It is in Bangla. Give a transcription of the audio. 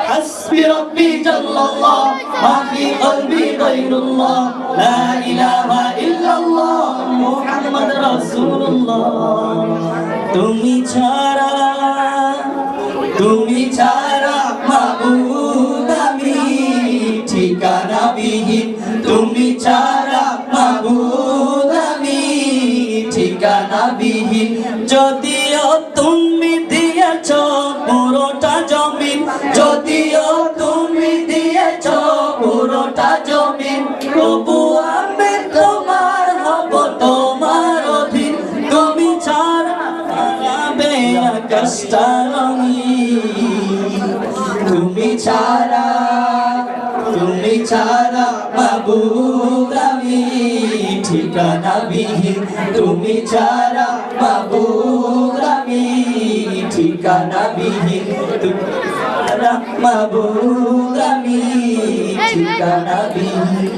حسبي ربي جل الله ما في قلبي غير الله لا إله إلا الله محمد رسول الله তুমি ছাড়া মাবুদ আমি ঠিকানা বিহীন তুমি ছাড়া মাবুদ আমি ঠিকানা বিহীন যদিও তুমি দিয়েছ পুরোটা জমিন যদিও তুমি দিয়েছ পুরোটা জমিন তবু আমি তোমার হব তোমার অধীন তুমি ছাড়া পাবে আকাশটা রঙিন তুমি ছাড়া মাবুদ আমি ঠিকানা বিহীন তুমি ছাড়া মাবুদ আমি ঠিকানা বিহীন তুমি ছাড়া মাবুদ আমি ঠিকানা বিহীন